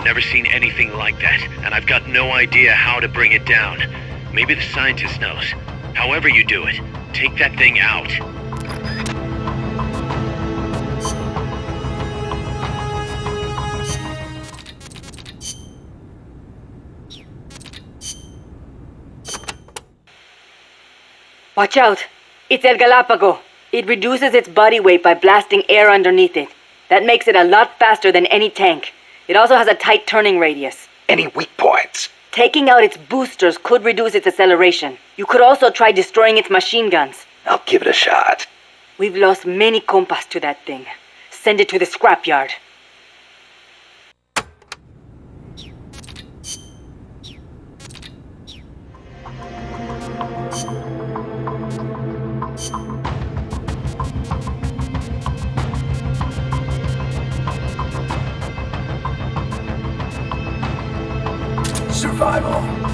I've never seen anything like that, and I've got no idea how to bring it down. Maybe the scientist knows. However you do it, take that thing out. Watch out! It's El Galapago. It reduces its body weight by blasting air underneath it. That makes it a lot faster than any tank. It also has a tight turning radius. Any weak points? Taking out its boosters could reduce its acceleration. You could also try destroying its machine guns. I'll give it a shot. We've lost many compas to that thing. Send it to the scrapyard. Survival.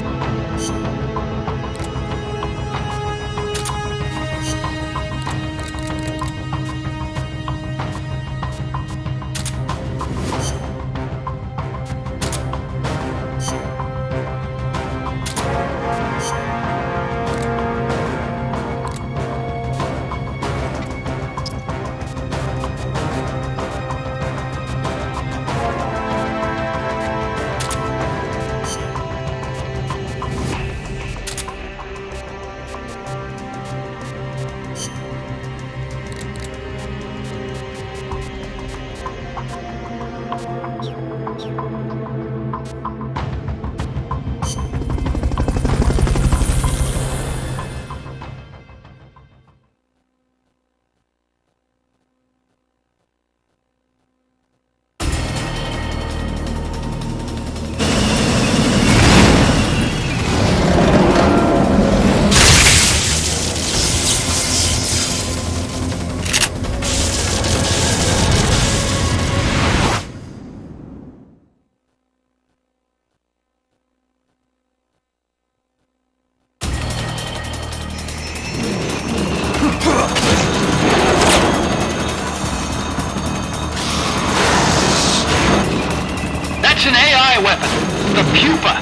That's an AI weapon, the Pupa.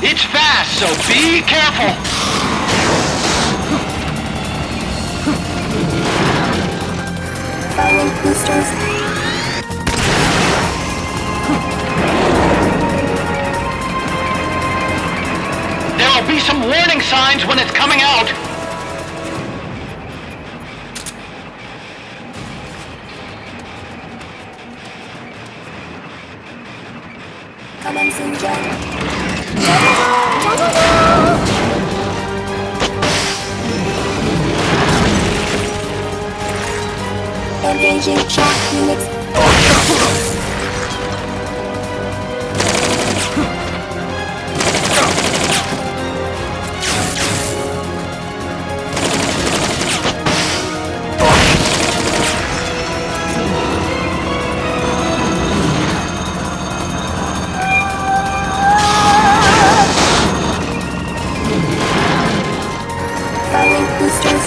It's fast, so be careful. Firing boosters. There will be some warning signs when it's coming out. Commencing jump. Engaging shock units. Firing boosters.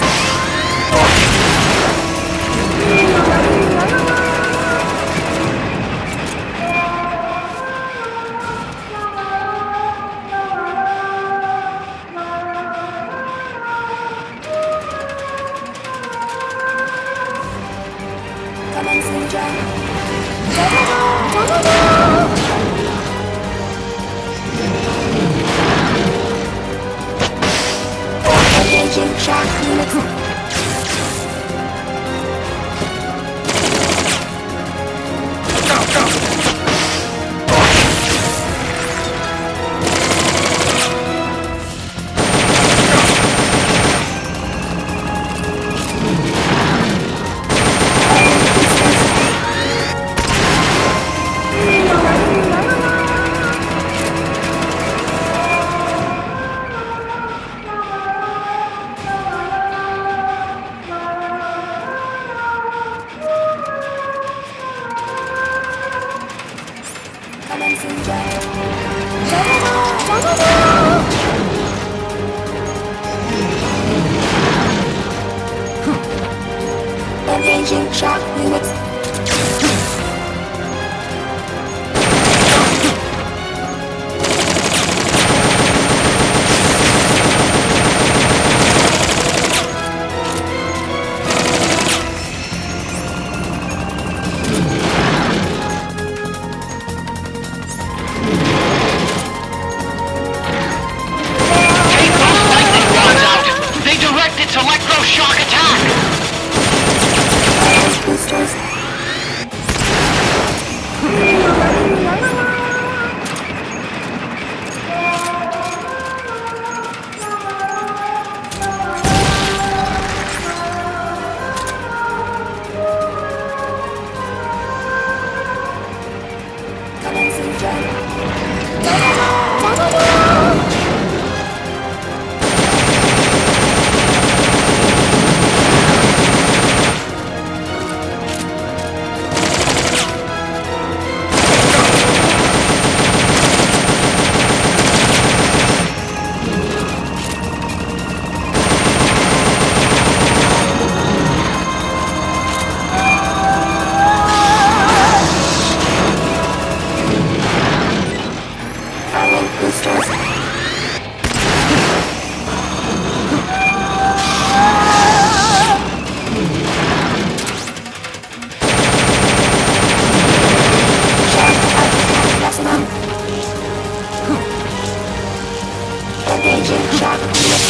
Engaging shock unit.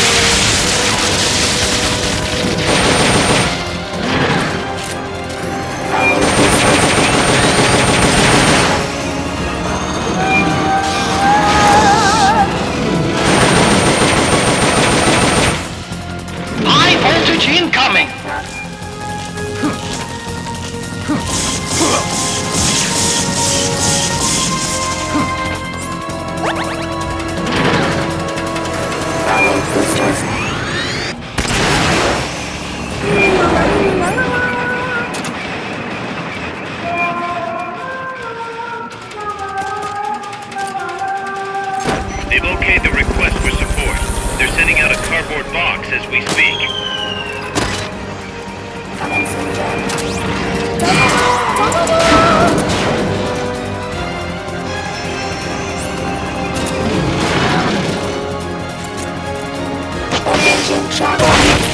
Firing boosters. High voltage incoming! Firing boosters. They've okayed the request for support. They're sending out a cardboard box as we speak. Commencing jump. Engaging shock unit.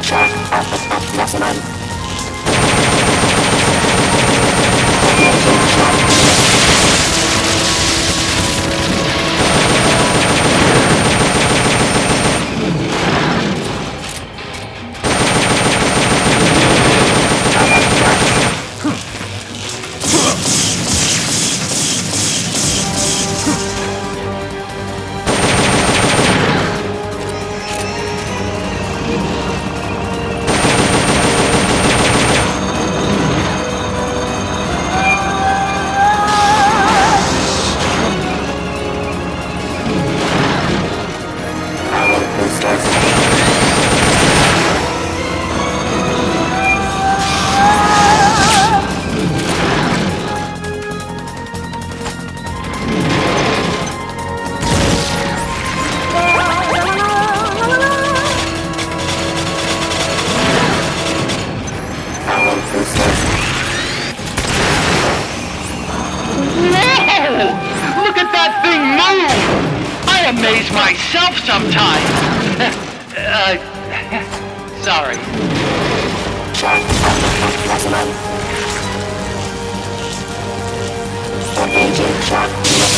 Shock output at maximum. Engaging shock unit. Firing boosters. Firing boosters. Whoa! Look at that thing move! I amaze myself sometimes. Sorry. Shock output at maximum. Engaging shock unit.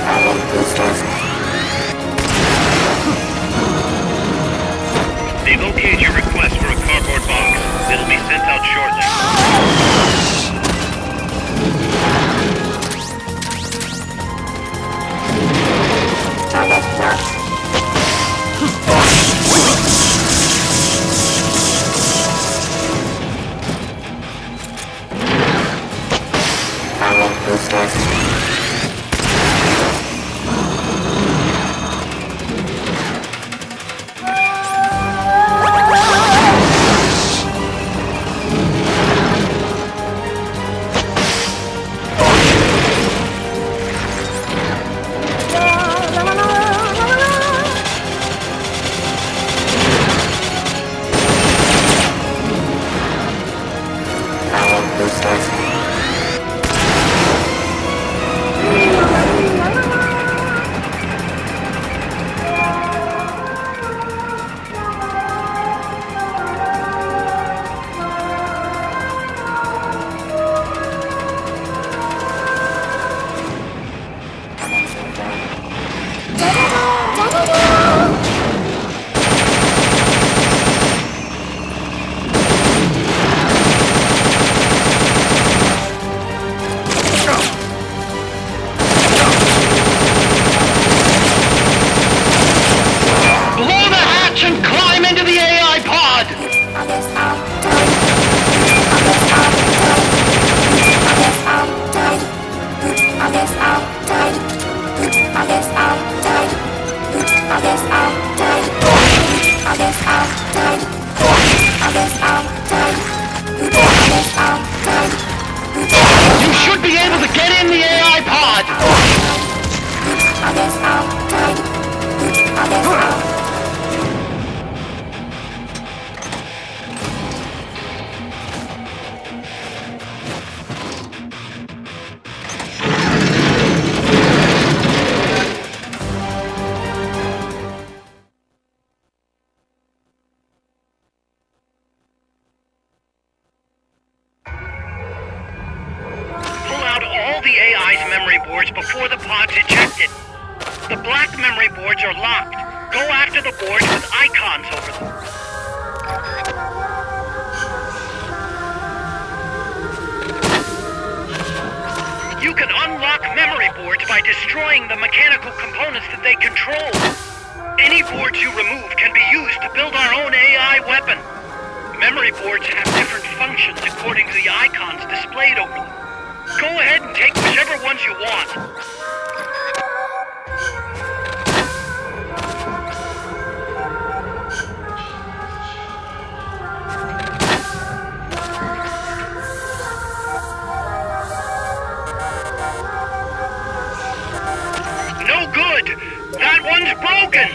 Firing boosters. They've okayed your request for a cardboard box. It'll be sent out shortly. Target marked. Firing boosters. You should be able to get in the AI pod! Pull out all the AI's memory boards before the pod's ejected. The black memory boards are locked. Go after the boards with icons over them. You can unlock memory boards by destroying the mechanical components that they control. Any boards you remove can be used to build our own AI weapon. Memory boards have different functions according to the icons displayed over them. Go ahead and take whichever ones you want. No good! That one's broken!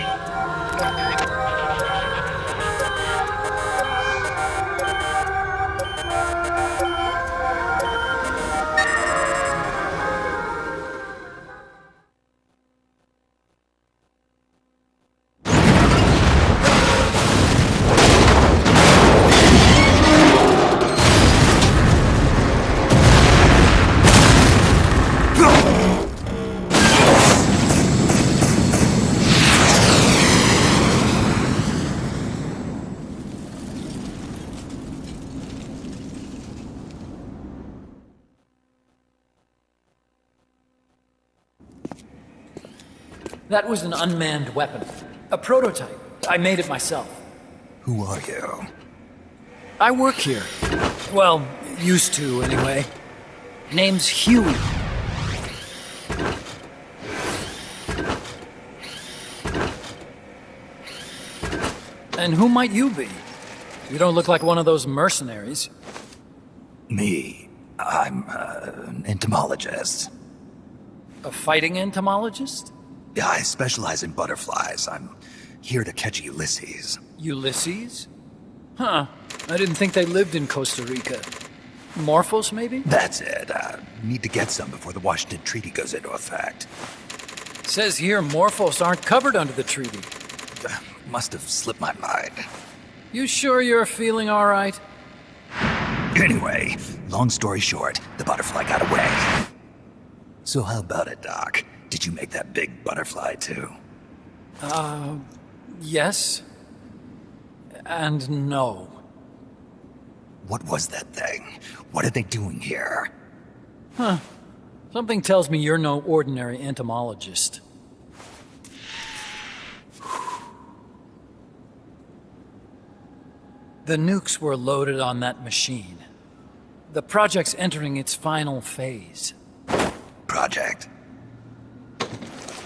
That was an unmanned weapon. A prototype. I made it myself. Who are you? I work here. Well, used to, anyway. Name's Huey. And who might you be? You don't look like one of those mercenaries. Me. I'm an entomologist. A fighting entomologist? Yeah, I specialize in butterflies. I'm here to catch Ulysses. Ulysses? Huh. I didn't think they lived in Costa Rica. Morphos, maybe? That's it. Need to get some before the Washington Treaty goes into effect. Says here Morphos aren't covered under the treaty. Must have slipped my mind. You sure you're feeling all right? Anyway, long story short, the butterfly got away. So how about it, Doc? Did you make that big butterfly too? Yes. And no. What was that thing? What are they doing here? Something tells me you're no ordinary entomologist. The nukes were loaded on that machine. The project's entering its final phase. Project?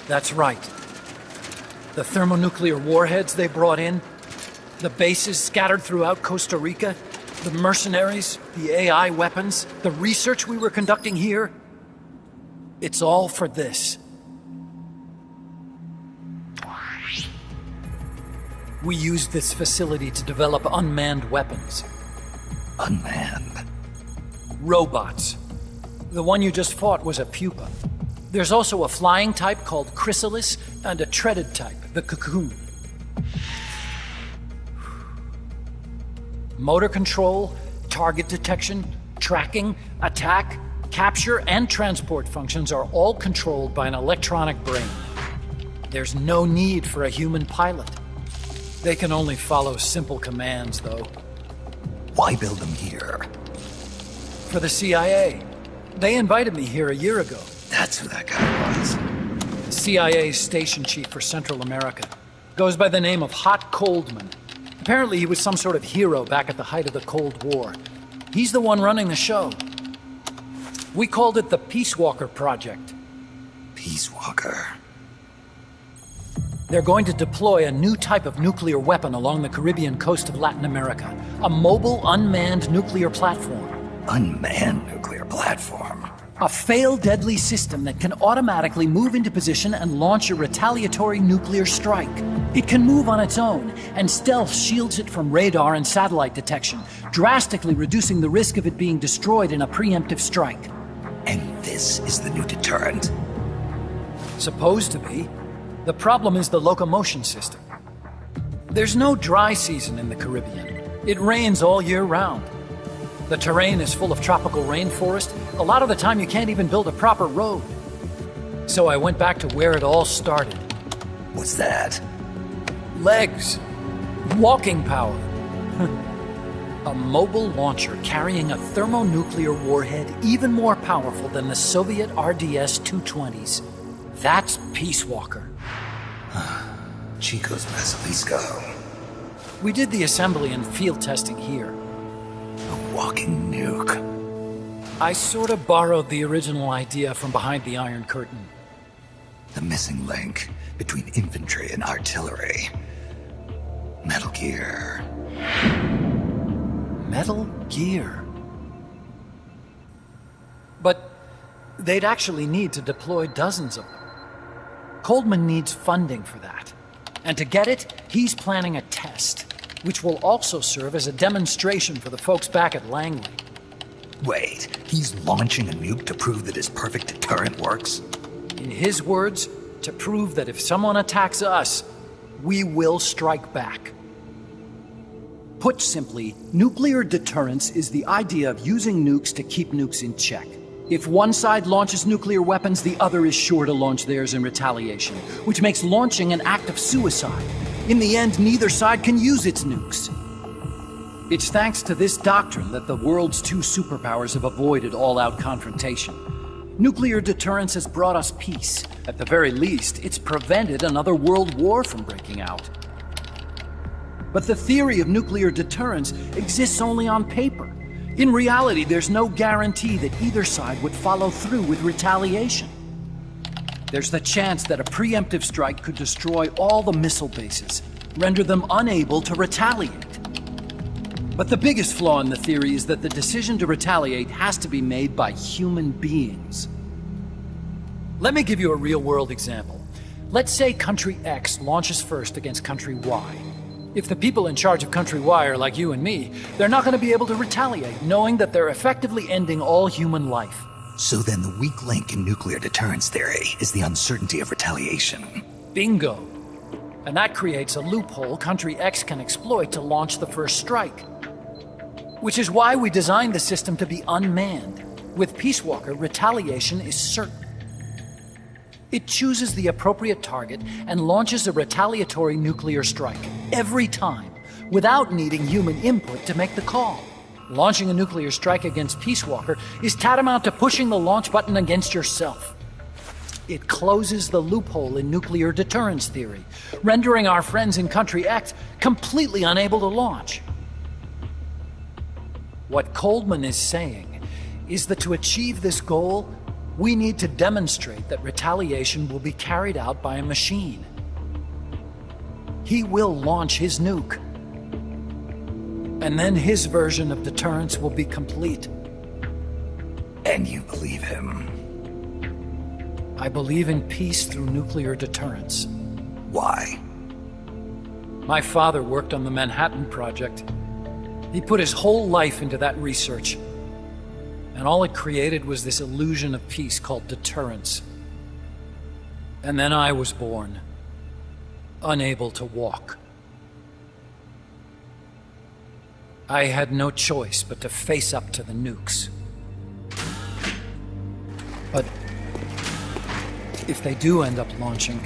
That's right. The thermonuclear warheads they brought in, the bases scattered throughout Costa Rica, the mercenaries, the AI weapons, the research we were conducting here. It's all for this. We used this facility to develop unmanned weapons. Unmanned? Robots. The one you just fought was a pupa. There's also a flying type called Chrysalis and a treaded type, the Cocoon. Motor control, target detection, tracking, attack, capture, and transport functions are all controlled by an electronic brain. There's no need for a human pilot. They can only follow simple commands, though. Why build them here? For the CIA. They invited me here a year ago. That's who that guy was. The CIA's station chief for Central America. Goes by the name of Hot Coldman. Apparently he was some sort of hero back at the height of the Cold War. He's the one running the show. We called it the Peace Walker Project. Peace Walker. They're going to deploy a new type of nuclear weapon along the Caribbean coast of Latin America. A mobile, unmanned nuclear platform. Unmanned nuclear platform. A fail-deadly system that can automatically move into position and launch a retaliatory nuclear strike. It can move on its own, and stealth shields it from radar and satellite detection, drastically reducing the risk of it being destroyed in a preemptive strike. And this is the new deterrent? Supposed to be. The problem is the locomotion system. There's no dry season in the Caribbean. It rains all year round. The terrain is full of tropical rainforest. A lot of the time you can't even build a proper road. So I went back to where it all started. What's that? Legs. Walking power. A mobile launcher carrying a thermonuclear warhead even more powerful than the Soviet RDS-220s. That's Peace Walker. Chico's Basilisco. We did the assembly and field testing here. A walking nuke. I sort of borrowed the original idea from behind the Iron Curtain. The missing link between infantry and artillery. Metal Gear. Metal Gear. But they'd actually need to deploy dozens of them. Coldman needs funding for that. And to get it, he's planning a test, which will also serve as a demonstration for the folks back at Langley. Wait, he's launching a nuke to prove that his perfect deterrent works? In his words, to prove that if someone attacks us, we will strike back. Put simply, nuclear deterrence is the idea of using nukes to keep nukes in check. If one side launches nuclear weapons, the other is sure to launch theirs in retaliation, which makes launching an act of suicide. In the end, neither side can use its nukes. It's thanks to this doctrine that the world's two superpowers have avoided all-out confrontation. Nuclear deterrence has brought us peace. At the very least, it's prevented another world war from breaking out. But the theory of nuclear deterrence exists only on paper. In reality, there's no guarantee that either side would follow through with retaliation. There's the chance that a preemptive strike could destroy all the missile bases, render them unable to retaliate. But the biggest flaw in the theory is that the decision to retaliate has to be made by human beings. Let me give you a real-world example. Let's say Country X launches first against Country Y. If the people in charge of Country Y are like you and me, they're not going to be able to retaliate, knowing that they're effectively ending all human life. So then the weak link in nuclear deterrence theory is the uncertainty of retaliation. Bingo. And that creates a loophole Country X can exploit to launch the first strike. Which is why we designed the system to be unmanned. With Peace Walker, retaliation is certain. It chooses the appropriate target and launches a retaliatory nuclear strike every time, without needing human input to make the call. Launching a nuclear strike against Peace Walker is tantamount to pushing the launch button against yourself. It closes the loophole in nuclear deterrence theory, rendering our friends in Country X completely unable to launch. What Coldman is saying is that to achieve this goal, we need to demonstrate that retaliation will be carried out by a machine. He will launch his nuke. And then his version of deterrence will be complete. And you believe him? I believe in peace through nuclear deterrence. Why? My father worked on the Manhattan Project. He put his whole life into that research. And all it created was this illusion of peace called deterrence. And then I was born, unable to walk. I had no choice but to face up to the nukes. But if they do end up launching,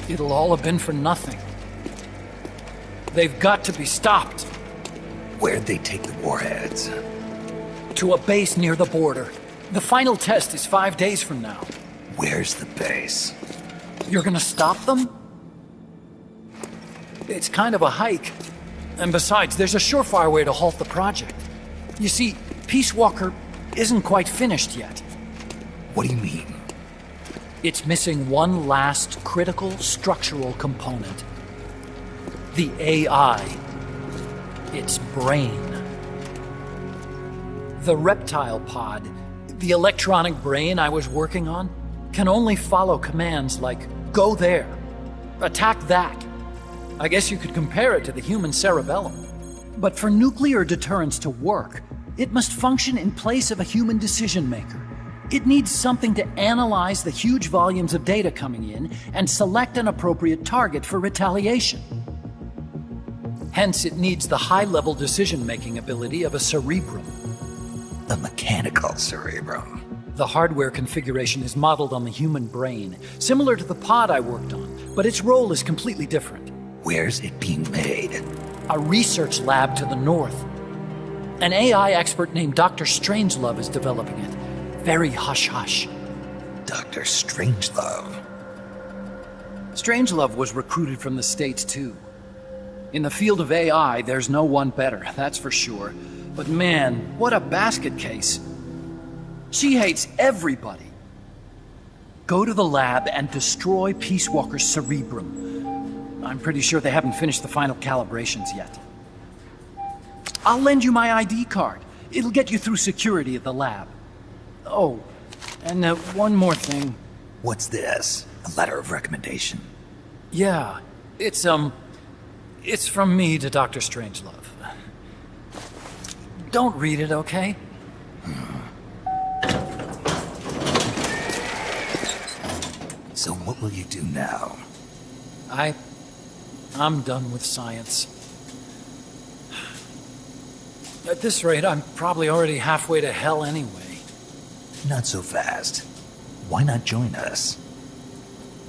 it'll all have been for nothing. They've got to be stopped. Where'd they take the warheads? To a base near the border. The final test is 5 days from now. Where's the base? You're gonna stop them? It's kind of a hike. And besides, there's a surefire way to halt the project. You see, Peace Walker isn't quite finished yet. What do you mean? It's missing one last critical structural component. The AI. Its brain. The reptile pod, the electronic brain I was working on, can only follow commands like, go there, attack that. I guess you could compare it to the human cerebellum. But for nuclear deterrence to work, it must function in place of a human decision maker. It needs something to analyze the huge volumes of data coming in and select an appropriate target for retaliation. Hence, it needs the high-level decision-making ability of a cerebrum. A mechanical cerebrum. The hardware configuration is modeled on the human brain, similar to the pod I worked on, but its role is completely different. Where's it being made? A research lab to the north. An AI expert named Dr. Strangelove is developing it. Very hush-hush. Dr. Strangelove. Strangelove was recruited from the States, too. In the field of AI, there's no one better, that's for sure. But man, what a basket case. She hates everybody. Go to the lab and destroy Peace Walker's cerebrum. I'm pretty sure they haven't finished the final calibrations yet. I'll lend you my ID card. It'll get you through security at the lab. Oh, and one more thing. What's this? A letter of recommendation? Yeah, it's from me to Dr. Strangelove. Don't read it, okay? So what will you do now? I'm done with science. At this rate, I'm probably already halfway to hell anyway. Not so fast. Why not join us?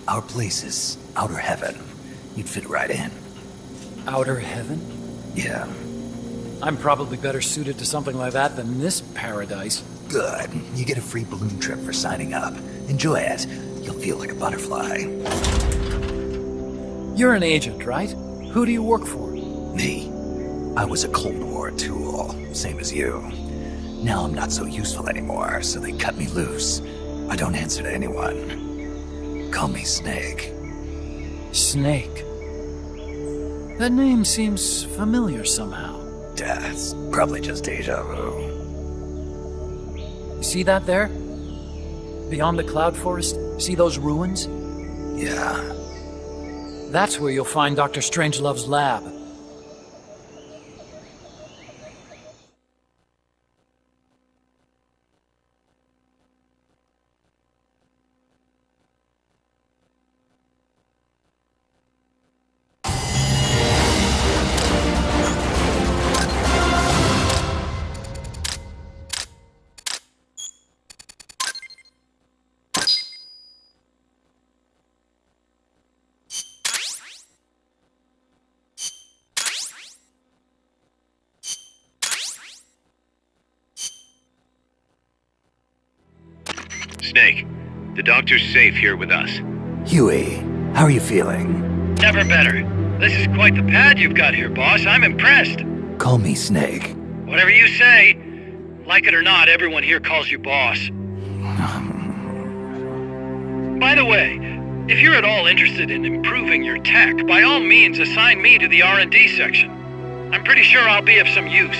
Our place is outer heaven. You'd fit right in. Outer heaven? Yeah. I'm probably better suited to something like that than this paradise. Good. You get a free balloon trip for signing up. Enjoy it. You'll feel like a butterfly. You're an agent, right? Who do you work for? Me? I was a Cold War tool, same as you. Now I'm not so useful anymore, so they cut me loose. I don't answer to anyone. Call me Snake. Snake. That name seems familiar somehow. That's probably just deja vu. You see that there? Beyond the cloud forest? See those ruins? Yeah. That's where you'll find Dr. Strangelove's lab. Snake, the doctor's safe here with us. Huey, how are you feeling? Never better. This is quite the pad you've got here, boss. I'm impressed. Call me Snake. Whatever you say. Like it or not, everyone here calls you boss. By the way, if you're at all interested in improving your tech, by all means assign me to the R&D section. I'm pretty sure I'll be of some use.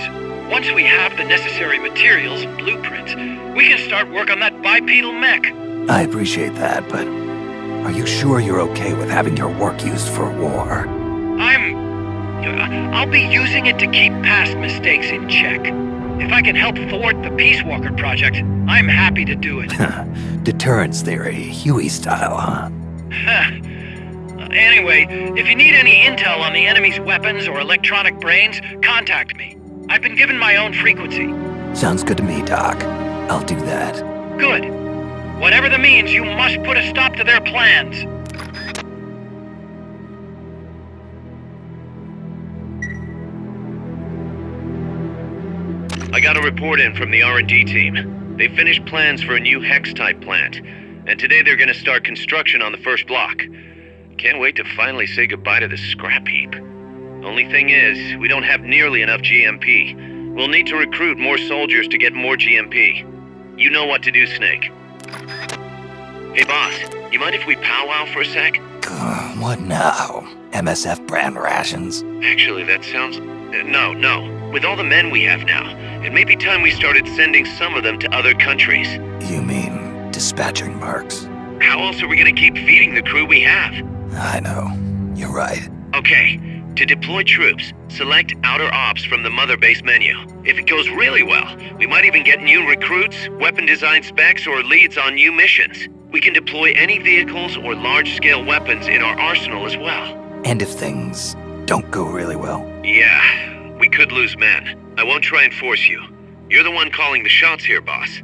Once we have the necessary materials and blueprints, we can start work on that bipedal mech. I appreciate that, but are you sure you're okay with having your work used for war? I'll be using it to keep past mistakes in check. If I can help thwart the Peace Walker project, I'm happy to do it. Deterrence theory, Huey style, huh? Anyway, if you need any intel on the enemy's weapons or electronic brains, contact me. I've been given my own frequency. Sounds good to me, Doc. I'll do that. Good. Whatever the means, you must put a stop to their plans. I got a report in from the R&D team. They finished plans for a new Hex-type plant, and today they're gonna start construction on the first block. Can't wait to finally say goodbye to the scrap heap. Only thing is, we don't have nearly enough GMP. We'll need to recruit more soldiers to get more GMP. You know what to do, Snake. Hey, boss, you mind if we powwow for a sec? What now? MSF brand rations? Actually, that sounds... No. With all the men we have now, it may be time we started sending some of them to other countries. You mean dispatching mercs? How else are we gonna keep feeding the crew we have? I know. You're right. Okay, to deploy troops, select Outer Ops from the Mother Base menu. If it goes really well, we might even get new recruits, weapon design specs, or leads on new missions. We can deploy any vehicles or large-scale weapons in our arsenal as well. And if things don't go really well? Yeah, we could lose men. I won't try and force you. You're the one calling the shots here, boss.